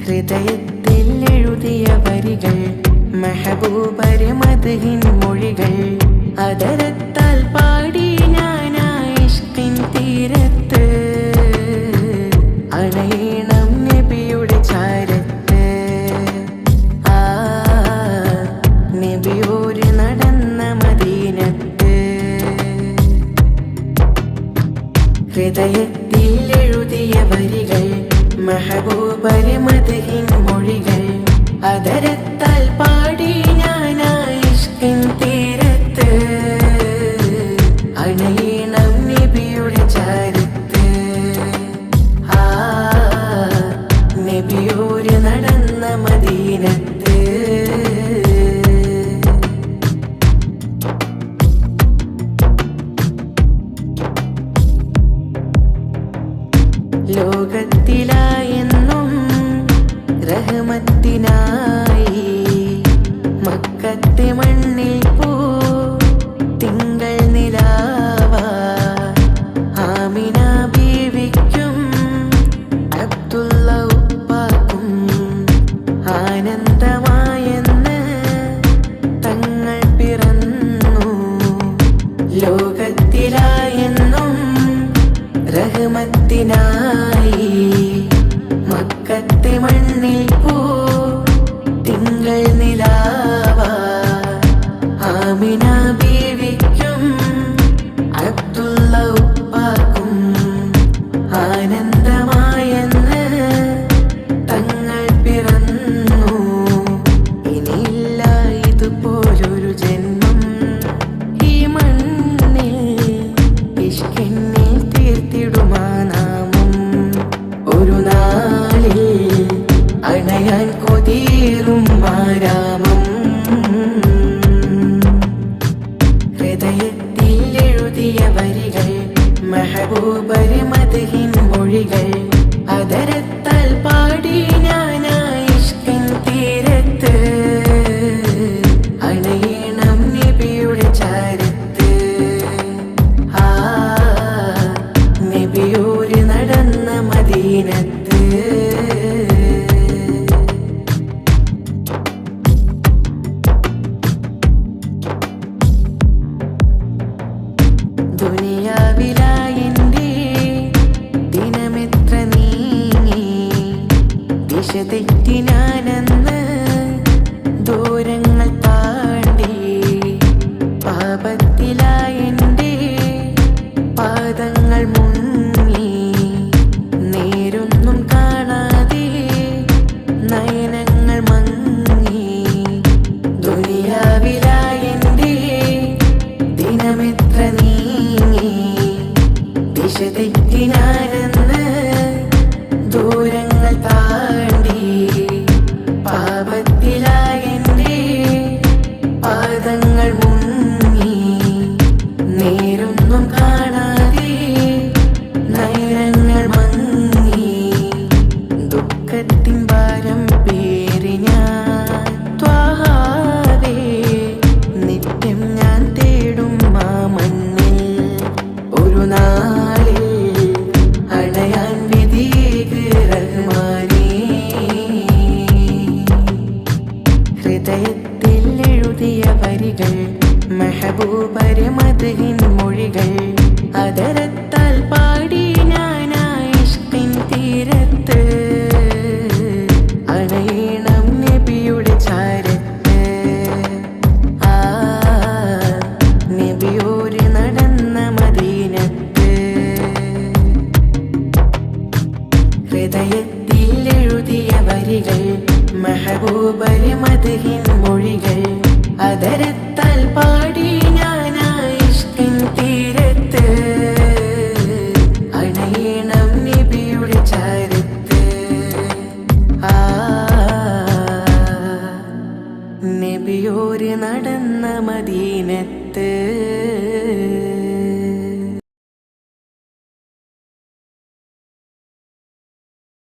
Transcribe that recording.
ഹൃദയത്തിൽ എഴുതിയ വരികൾ മെഹബൂബരെ മദ്ഹിൻ മൊഴികൾ അതരത്താൽ പാടി ഞാനാ ഇഷ്കിൻ തീരത്ത് അണയണം നബിയുടെ ചാരത്ത് ആ നബിയോര് നടന്ന മദീനത്ത് ഹൃദയത്തിൽ എഴുതിയ വരികൾ മെഹബൂബരെ മദ്ഹിൻ മൊഴികൾ അതരത്താൽ പാടി ഞാനാ ഇഷ്കിൻ തീരത്ത് അണയണം നബിയുടെ ചാരത്ത് ആ നബിയോര് നടന്ന മദീനത്ത് ലോകത്തിലായെന്നും റഹ്മത്തിനായി മക്കത്തെ മണ്ണിൽ പോ തിങ്കൾ നിലാവാ ആമിന ബീവിക്കും അബ്ദുള്ള ഉപ്പാക്കും ആനന്ദമായെന്ന് തങ്ങൾ പിറന്നു ലോകത്തിലായെന്നും റഹ്മത്തിനായി മക്കത്തെ മണ്ണിൽ പോ തിങ്കൾ നിലാവാ ആമിന ബീവിക്കും അബ്ദുള്ള ഉപ്പാക്കും ആനന്ദമായെന്ന് തങ്ങൾ പിറന്നു ഇനിയില്ല ഇതുപോലൊരു ജന്മം ഈ മണ്ണിൽ ഇഷ്കിന്നിൽ തീർത്തിടുമാ നാമം ഒരു നാളിൽ അണയാൻ കൊതിയേറും ആരാമം ഹൃദയത്തിൽ എഴുതിയ വരികൾ മെഹബൂബരെ മദ്ഹിൻ മൊഴികൾ അതരത്താൽ പാടി ഞാനാ ഇഷ്കിൻ തീരത്ത് അണയണം നബിയുടെ ചാരത്ത് ആ നബിയോര് നടന്ന മദീനത്ത് ദുനിയാവിലായെന്റെ ദിനമെത്ര നീങ്ങി ദിശ തെറ്റി ഞാനെന്ന് ദൂരങ്ങൾ താണ്ടി പാപത്തിലായെന്റെ പാദങ്ങൾ മുങ്ങി നേരൊന്നും കാണാതെ നയനങ്ങൾ മങ്ങി ദുനിയാവിലായെന്റെ ദിനമെത്ര നീങ്ങി ദിശ തെറ്റി ഞാനെന്ന് ദൂരങ്ങൾ താണ്ടി പാപത്തിലായെന്റെ പാദങ്ങൾ മുങ്ങി നേരൊന്നും കാണാതെ നയനങ്ങൾ മങ്ങി ദുഃഖത്തിൻ ഭാരം പേറി ഞാൻ ത്വാഹാവേ നിത്യം ഞാൻ തേടും ആ മണ്ണിൽ ഒരു നാളിൽ അണയാൻ വിധിയേക് റഹ്മാനേ ഹൃദയത്തിൽ എഴുതിയ വരികൾ മെഹബൂബരെ മദ്ഹിൻ മൊഴികൾ അതരത്താൽ പാടി ഞാനാ ഇഷ്കിൻ തീരത്ത് അണയണം നബിയുടെ ചാരത്ത് ആ നബിയോര് നടന്ന മദീനത്ത് ഹൃദയത്തിൽ എഴുതിയ വരികൾ മെഹബൂബരെ മദ്ഹിൻ മൊഴികൾ അതരത്താൽ പാടി ഞാനാ ഇഷ്കിൻ തീരത്ത് അണയണം നബിയുടെ ചാരത്ത് ആ നബിയോര് നടന്ന മദീനത്ത്